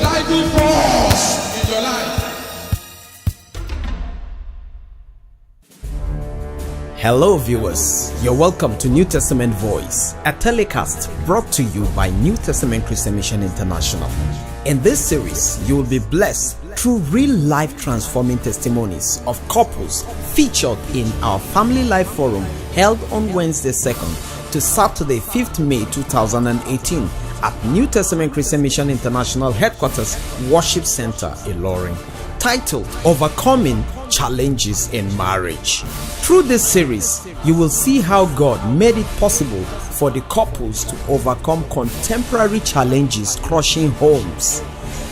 reliable force in your life. Hello viewers, you're welcome to New Testament Voice, a telecast brought to you by New Testament Christian Mission International. In this series, you will be blessed through real-life transforming testimonies of couples featured in our Family Life Forum held on Wednesday 2nd to Saturday 5th May 2018 at New Testament Christian Mission International Headquarters Worship Center, Ilorin, titled Overcoming Challenges in Marriage. Through this series, you will see how God made it possible for the couples to overcome contemporary challenges crushing homes.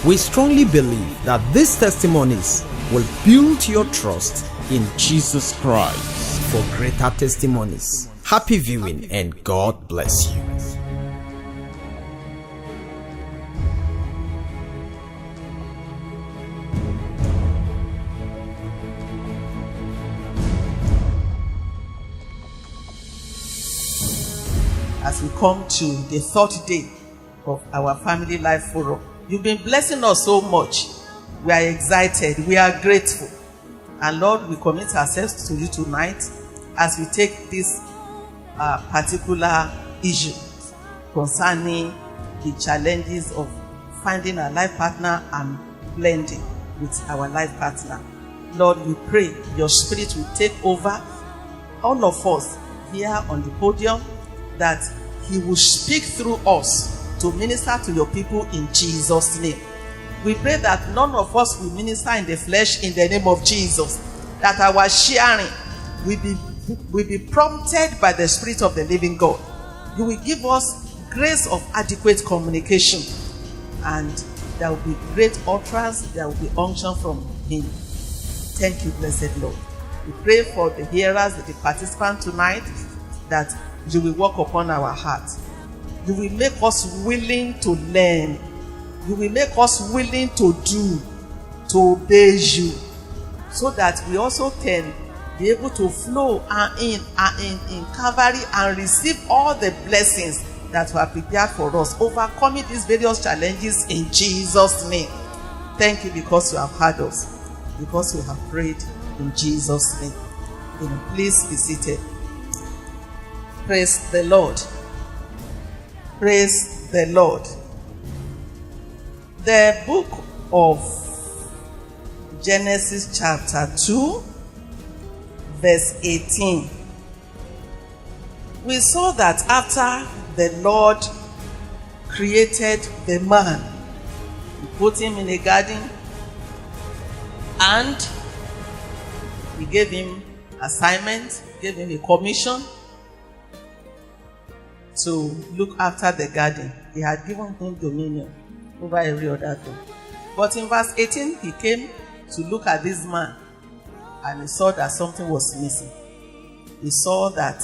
We strongly believe that these testimonies will build your trust in Jesus Christ for greater testimonies. Happy viewing and God bless you. As we come to the third day of our Family Life Forum, you've been blessing us so much. We are excited. We are grateful. And Lord, we commit ourselves to you tonight as we take this particular issue concerning the challenges of finding a life partner and blending with our life partner. Lord, we pray your spirit will take over all of us here on the podium, that he will speak through us to minister to your people in Jesus' name. We pray that none of us will minister in the flesh in the name of Jesus, that our sharing will be prompted by the Spirit of the living God. You will give us grace of adequate communication, and there will be great utterance, there will be unction from him. Thank you, blessed Lord. We pray for the hearers, the participants tonight, that you will work upon our hearts. You will make us willing to learn. You will make us willing to do, to obey you, so that we also can be able to flow in Calvary and receive all the blessings that were prepared for us, overcoming these various challenges in Jesus' name. Thank you because you have heard us, because we have prayed in Jesus' name. Please be seated. Praise the Lord. Praise the Lord. The book of Genesis chapter 2, verse 18. We saw that after the Lord created the man, he put him in a garden and he gave him assignment, gave him a commission to look after the garden. He had given him dominion over every other thing. But in verse 18, he came to look at this man and he saw that something was missing. He saw that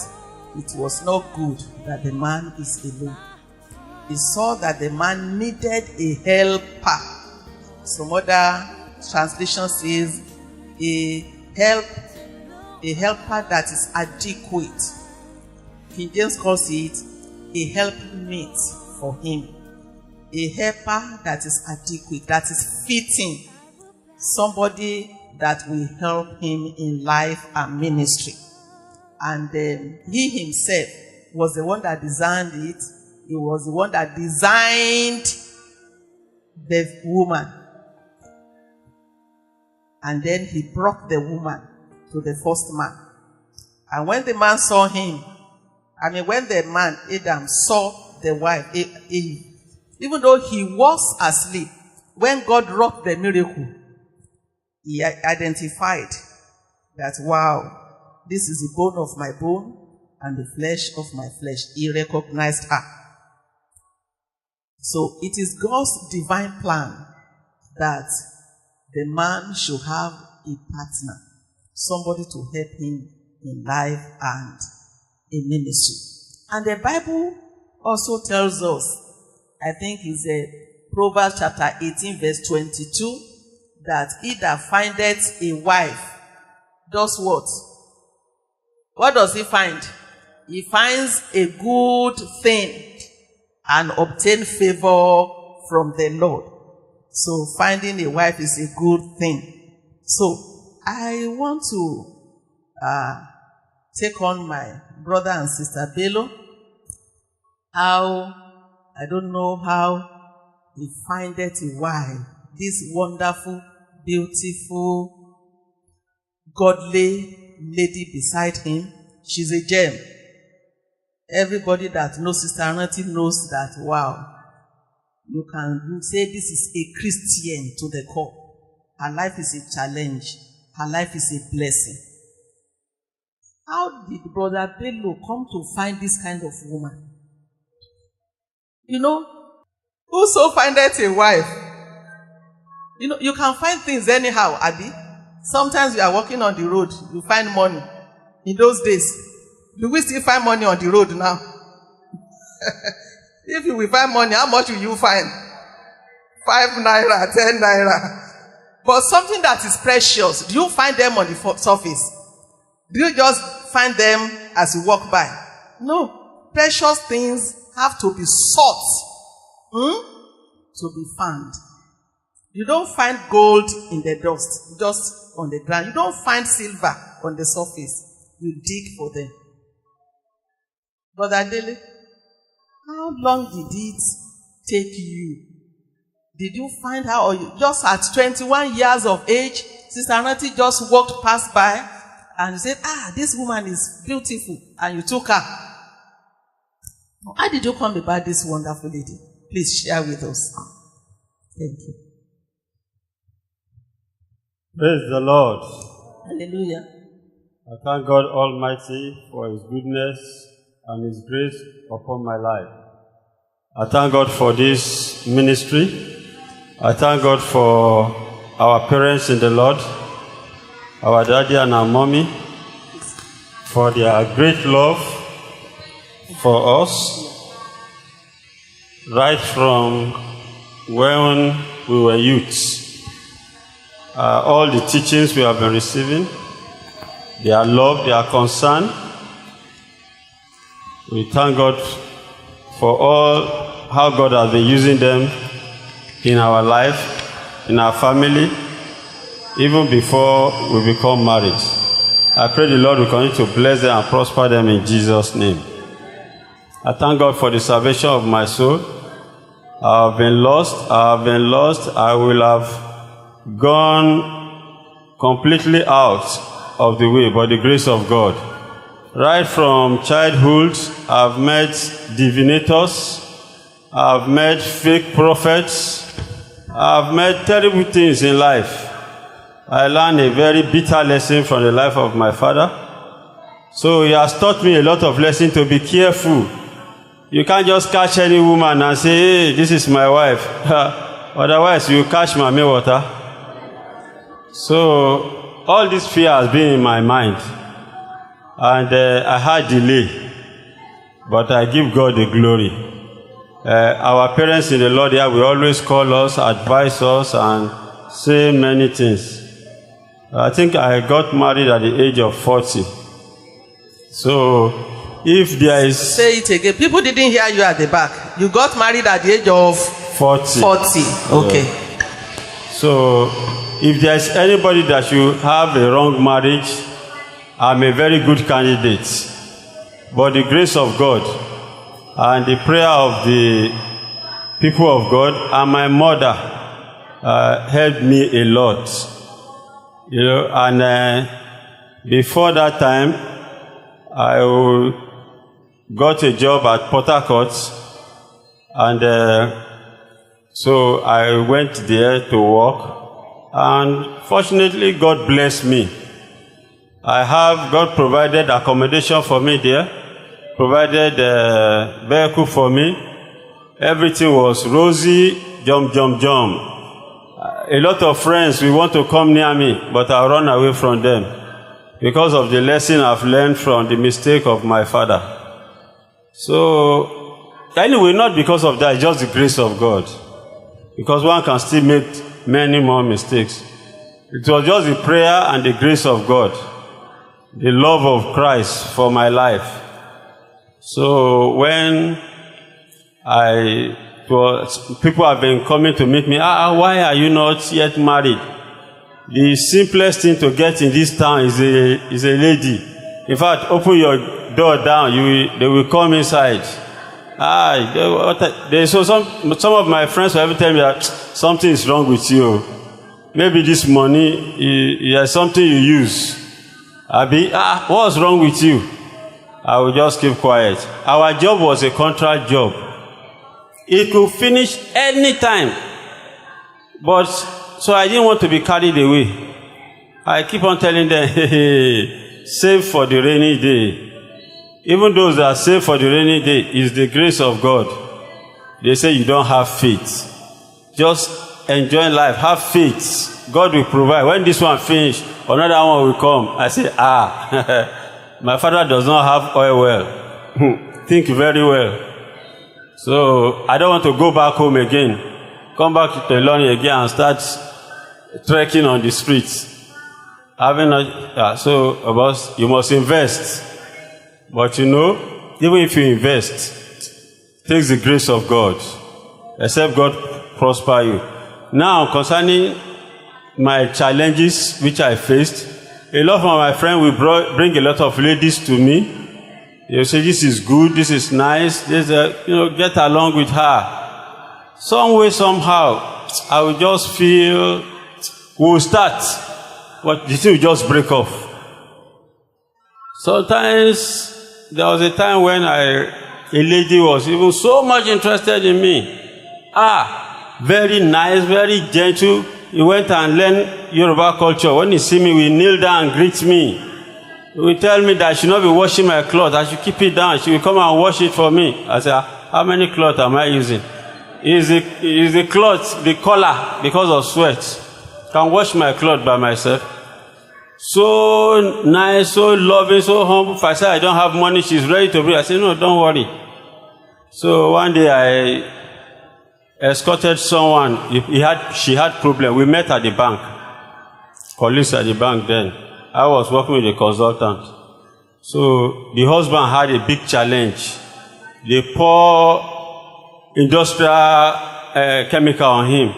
it was not good that the man is alone. He saw that the man needed a helper. Some other translation says a helper that is adequate. King James calls it a helpmate for him. A helper that is adequate, that is fitting. Somebody that will help him in life and ministry. And he himself was the one that designed it. He was the one that designed the woman. And then he brought the woman to the first man. And when the man saw him, when the man, Adam, saw the wife, Eve, even though he was asleep, when God wrought the miracle, he identified that, wow, this is the bone of my bone and the flesh of my flesh. He recognized her. So it is God's divine plan that the man should have a partner, somebody to help him in life and in ministry. And the Bible also tells us, I think it's Proverbs chapter 18 verse 22, that he that findeth a wife does what? What does he find? He finds a good thing and obtain favor from the Lord. So finding a wife is a good thing. So I want to take on my brother and sister Bello. I don't know how he findeth a wife. This wonderful, beautiful, godly lady beside him. She's a gem. Everybody that knows Sister Anati knows that, wow, you can say this is a Christian to the core. Her life is a challenge. Her life is a blessing. How did Brother Bello come to find this kind of woman? You know, whoso findeth a wife, you know, you can find things anyhow, Abi. Sometimes you are walking on the road, you find money. In those days, do we still find money on the road now? If you will find money, how much will you find? 5 naira, 10 naira. But something that is precious, do you find them on the surface? Do you just find them as you walk by? No. Precious things have to be sought to be found. You don't find gold in the dust, just on the ground. You don't find silver on the surface. You dig for them. Brother Dele, how long did it take you? Did you find her, or you just at 21 years of age, Sister Anati just walked past by and you said, this woman is beautiful, and you took her? How did you come about this wonderful lady? Please share with us. Thank you. Praise the Lord. Hallelujah. I thank God Almighty for His goodness and His grace upon my life. I thank God for this ministry. I thank God for our parents in the Lord, our daddy and our mommy, for their great love for us, right from when we were youths. All the teachings we have been receiving, their love, their concern. We thank God for all how God has been using them in our life, in our family, even before we become married. I pray the Lord will continue to bless them and prosper them in Jesus' name. I thank God for the salvation of my soul. I have been lost. I will have gone completely out of the way by the grace of God. Right from childhood, I've met divinators, I've met fake prophets, I've met terrible things in life. I learned a very bitter lesson from the life of my father. So he has taught me a lot of lessons to be careful. You can't just catch any woman and say, hey, this is my wife. Otherwise, you catch mommy water. So all this fear has been in my mind. And I had delay. But I give God the glory. Our parents in the Lord here will always call us, advise us, and say many things. I think I got married at the age of 40. So, if there is... Say it again. People didn't hear you at the back. You got married at the age of... 40. 40. Okay. Yeah. So, if there is anybody that should have a wrong marriage, I'm a very good candidate. But the grace of God and the prayer of the people of God and my mother helped me a lot. You know, and before that time, I got a job at Port Harcourt, and so I went there to work, and fortunately God blessed me. God provided accommodation for me there, provided a vehicle for me. Everything was rosy, jump. A lot of friends, we want to come near me, but I run away from them because of the lesson I've learned from the mistake of my father. So, anyway, not because of that, just the grace of God. Because one can still make many more mistakes. It was just the prayer and the grace of God, the love of Christ for my life. So, when I People have been coming to meet me. Why are you not yet married? The simplest thing to get in this town is a lady. In fact, open your door down, they will come inside. So some of my friends will ever tell me that something is wrong with you. Maybe this money is something you use. What's wrong with you? I will just keep quiet. Our job was a contract job. It could finish any time. But so I didn't want to be carried away. I keep on telling them, hey, save for the rainy day. Even those that save for the rainy day is the grace of God. They say you don't have faith. Just enjoy life. Have faith. God will provide. When this one finish, another one will come. I say, my father does not have oil well. Think very well. So I don't want to go back home again. Come back to Teloni again and start trekking on the streets. So you must invest. But even if you invest, it takes the grace of God. Except God prosper you. Now, concerning my challenges which I faced, a lot of my friends will bring a lot of ladies to me. They say, this is good, this is nice, get along with her. Some way, somehow, I will just feel, we'll start, but the thing will just break off. Sometimes, there was a time when a lady was even so much interested in me. Very nice, very gentle. He went and learned Yoruba culture. When he see me, he kneel down and greet me. He will tell me that I should not be washing my clothes. I should keep it down. She will come and wash it for me. I say, how many clothes am I using? Is the cloth, the collar, because of sweat. Can wash my clothes by myself. So nice, so loving, so humble. If I say I don't have money, she's ready to bring. I say, no, don't worry. So one day I escorted someone. She had problem. We met at the bank. Colleagues at the bank then. I was working with a consultant. So the husband had a big challenge. They pour industrial chemical on him.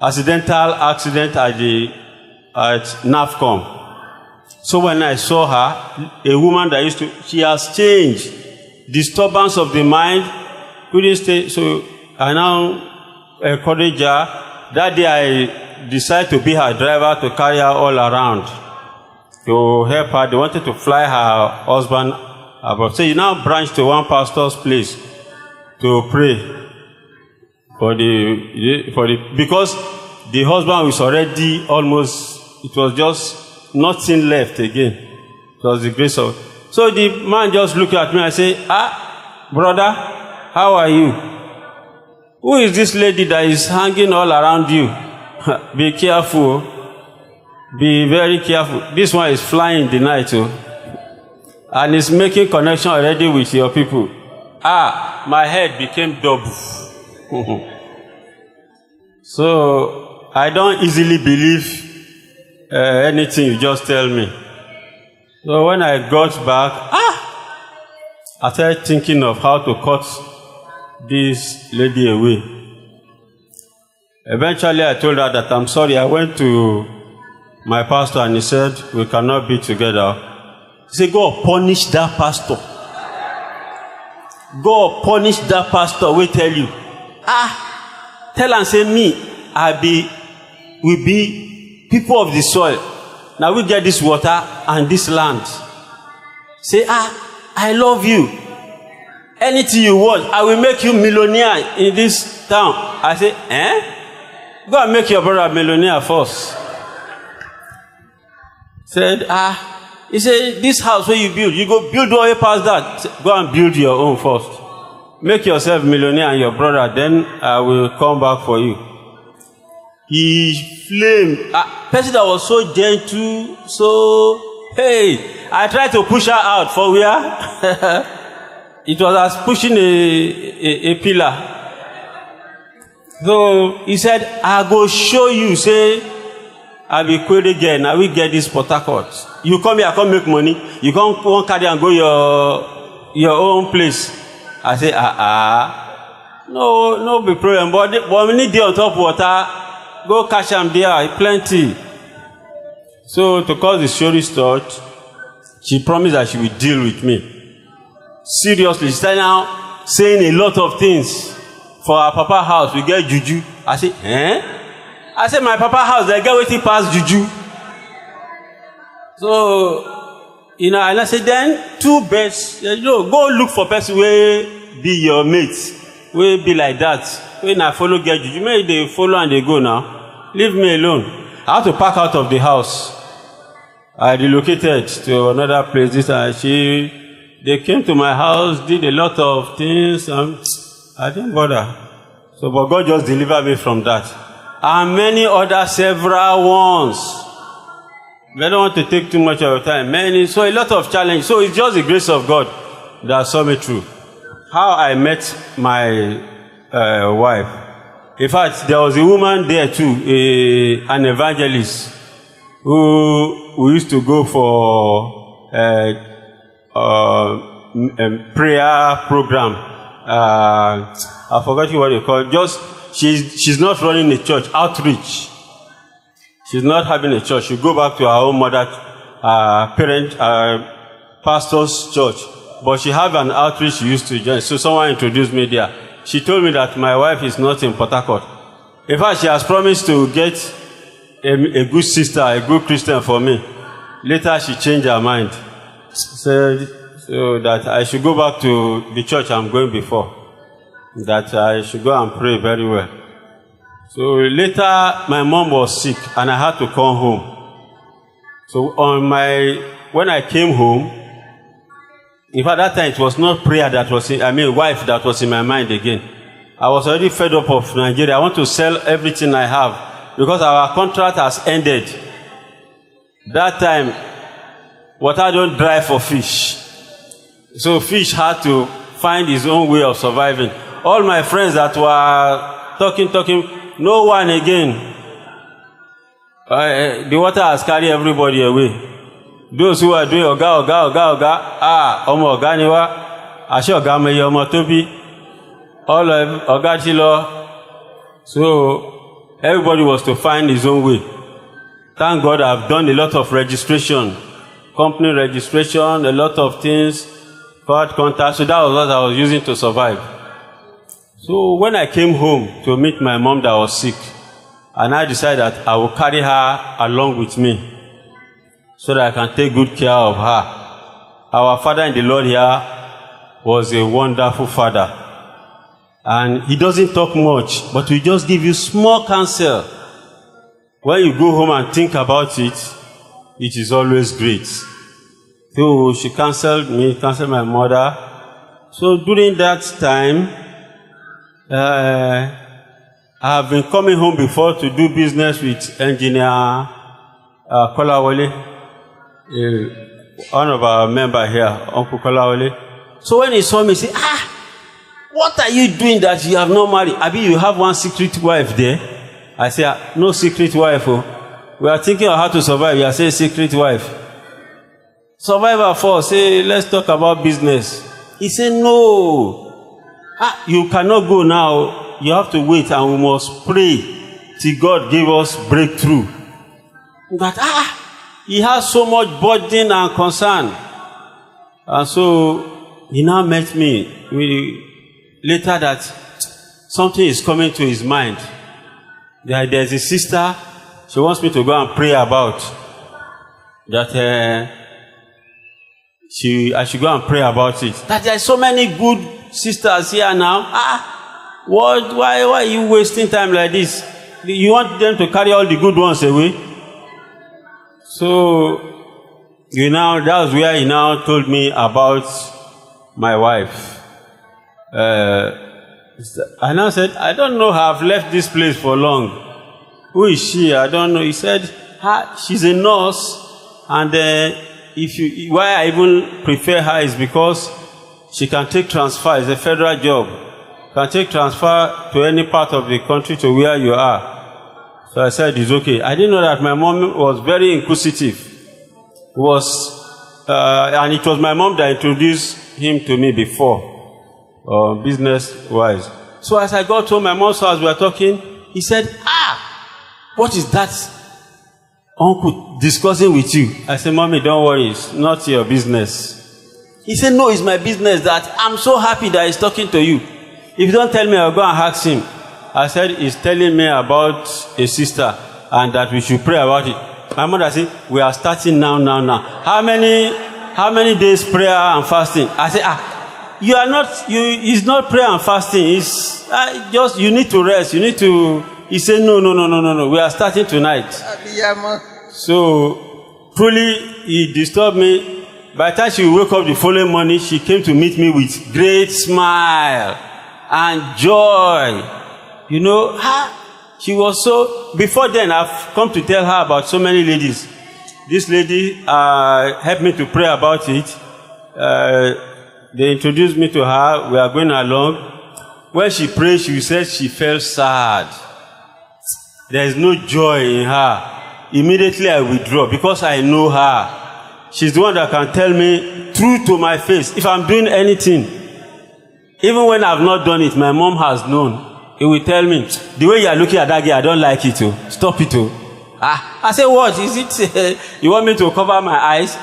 Accidental accident at NAFCOM. So when I saw her, a woman that she has changed. Disturbance of the mind, couldn't stay. So I now encourage her. That day I decided to be her driver to carry her all around. To help her. They wanted to fly her husband abroad. So you now branch to one pastor's place to pray because the husband was already almost, it was just nothing left again. It was the grace of. So the man just looked at me and said, brother, how are you? Who is this lady that is hanging all around you? Be careful. Be very careful. This one is flying in the night too. And is making connection already with your people. My head became double. So I don't easily believe anything you just tell me. So when I got back, I started thinking of how to cut this lady away. Eventually I told her that I'm sorry. I went to my pastor and he said, we cannot be together. He said, go punish that pastor. Go punish that pastor, we tell you. Tell and say me, we be people of the soil. Now we get this water and this land. Say, I love you. Anything you want, I will make you millionaire in this town. I say, Go and make your brother a millionaire first. Said, he said, this house where you build, you go build all the way past that. Go and build your own first. Make yourself millionaire and your brother, then I will come back for you. He flamed. Person that was so gentle, I tried to push her out for where? It was as pushing a pillar. So he said, I go show you, say, I be query again. I will get this Port Harcourt. You come here, I come make money. You come one carry and go your own place. I say, No be problem. But we need dey on top water. Go catch am there, plenty. So to cut the story short, she promised that she will deal with me. Seriously, she started now saying a lot of things. For our papa house, we get juju. I say, I say, my papa house, they get waiting past juju. So, and I say, then, 2 beds, go look for person where be your mate, where be like that. When I follow get juju, maybe they follow and they go now. Leave me alone. I have to pack out of the house. I relocated to another place. They came to my house, did a lot of things, and I didn't bother. So, but God just delivered me from that. And many other several ones. I don't want to take too much of your time. So a lot of challenge. So it's just the grace of God that saw me through. How I met my wife. In fact, there was a woman there too, an evangelist, who we used to go for prayer program. I forgot what they call it. Just she's not running a church, outreach. She's not having a church. She go back to her own mother, pastor's church. But she have an outreach she used to join. So someone introduced me there. She told me that my wife is not in Port Harcourt. In fact, she has promised to get a good sister, a good Christian for me. Later, she changed her mind. So that I should go back to the church I'm going before. That I should go and pray very well. So later, my mom was sick and I had to come home. So when I came home, in fact, that time it was not prayer that was wife that was in my mind again. I was already fed up of Nigeria. I want to sell everything I have because our contract has ended. That time, water don't dry for fish. So fish had to find his own way of surviving. All my friends that were talking, no one again. The water has carried everybody away. Those who are doing oga, ọmọ ọ̀gá ni wá, àṣẹ ọ̀gá mẹ́yẹ ọmọ tó bí, all of ọ̀gá tí lọ. So everybody was to find his own way. Thank God I've done a lot of registration, company registration, a lot of things, card contact. So that was what I was using to survive. So when I came home to meet my mom that was sick, and I decided that I will carry her along with me so that I can take good care of her. Our father in the Lord here was a wonderful father. And he doesn't talk much, but he just give you small counsel. When you go home and think about it, it is always great. So she counseled me, counseled my mother. So during that time, I have been coming home before to do business with engineer Kolawole, one of our members here, Uncle Kolawole. So when he saw me, he said, what are you doing that you have not married? Abi, you have one secret wife there? I said, no secret wife. Oh. We are thinking of how to survive. You are saying secret wife. Survivor for, say, let's talk about business. He said, no. You cannot go now. You have to wait and we must pray till God give us breakthrough. But he has so much burden and concern. And so he now met me later that something is coming to his mind. There's a sister she wants me to go and pray about. That I should go and pray about it. That there are so many good sisters here now. Why are you wasting time like this? You want them to carry all the good ones away? So, that was where he now told me about my wife. I now said, I don't know how I've left this place for long. Who is she? I don't know. He said, she's a nurse, and why I even prefer her is because she can take transfer. It's a federal job. Can take transfer to any part of the country to where you are. So I said, it's okay. I didn't know that my mom was very inquisitive. And it was my mom that introduced him to me before, business-wise. So as I got home, my mom's house, we were talking. He said, what is that uncle discussing with you? I said, Mommy, don't worry, it's not your business. He said, no, it's my business that I'm so happy that he's talking to you. If you don't tell me, I'll go and ask him. I said, he's telling me about a sister and that we should pray about it. My mother said, we are starting now. How many days prayer and fasting? I said, it's not prayer and fasting. It's just, you need to rest. You need to, he said, no. We are starting tonight. So, truly, he disturbed me. By the time she woke up the following morning, she came to meet me with great smile and joy. You know, she was so, before then, I've come to tell her about so many ladies. This lady helped me to pray about it. They introduced me to her. We are going along. When she prayed, she said she felt sad. There is no joy in her. Immediately I withdraw because I know her. She's the one that can tell me true to my face if I'm doing anything. Even when I've not done it, my mom has known. He will tell me, the way you are looking at that girl, I don't like it. Stop it. I say, what? Is it you want me to cover my eyes?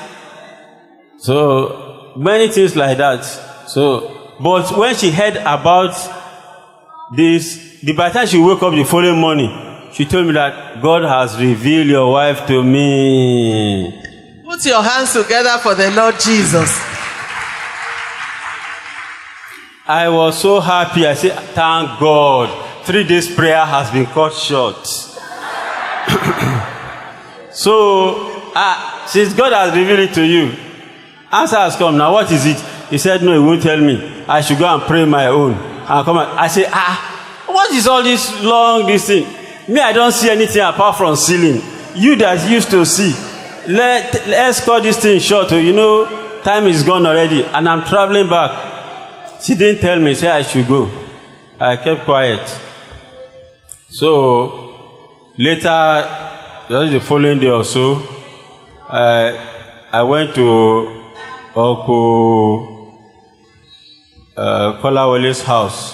So, many things like that. So, but when she heard about this, by the time she woke up the following morning, she told me that God has revealed your wife to me. Put your hands together for the Lord Jesus. I was so happy. I said, thank God. 3 days prayer has been cut short. So, since God has revealed it to you, answer has come. Now, what is it? He said, no, he won't tell me. I should go and pray my own. And come on. I said, what is all this long distance? Me, I don't see anything apart from ceiling. You that used to see. Let's cut this thing short. You know, time is gone already. And I'm traveling back. She didn't tell me, say I should go. I kept quiet. So, later, just the following day or so, I went to Uncle Kolawale's house.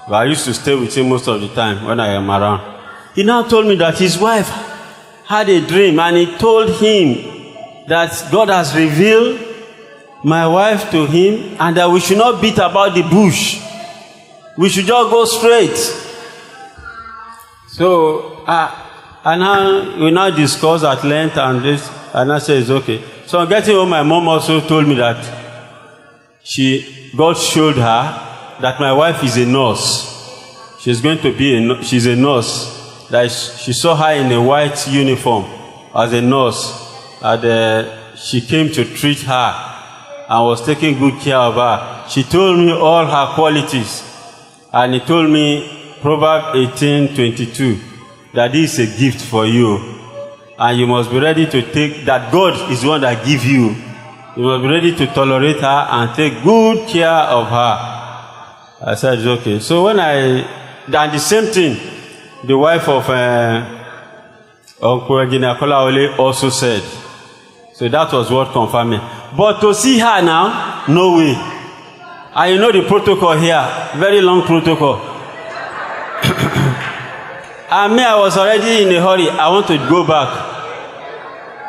I used to stay with him most of the time when I am around. He now told me that his wife had a dream, and he told him that God has revealed my wife to him, and that we should not beat about the bush. We should just go straight. So, we now discuss at length, and I said it's okay. So, getting home, my mom also told me that God showed her that my wife is a nurse. She's going to be she's a nurse. That she saw her in a white uniform as a nurse, and she came to treat her and was taking good care of her. She told me all her qualities, and he told me Proverbs 18:22 that this is a gift for you, and you must be ready to take that. God is the one that gives you. You must be ready to tolerate her and take good care of her. I said it's okay. So when and the same thing, the wife of Uncle Regina Kolawale also said. So that was what confirmed me. But to see her now, no way. And you know the protocol here, very long protocol. And me, I was already in a hurry. I want to go back.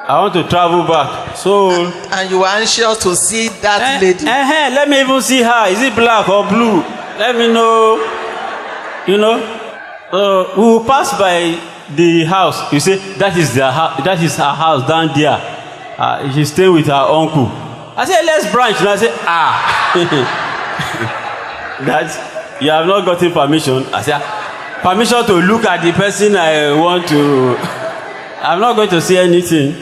I want to travel back. So. And you were anxious to see that lady. Let me even see her. Is it black or blue? Let me know. You know. We will pass by the house. You say that is her house down there. She's staying with her uncle. I said, let's branch. And I said, that you have not gotten permission. I said, permission to look at the person I want to. I'm not going to say anything.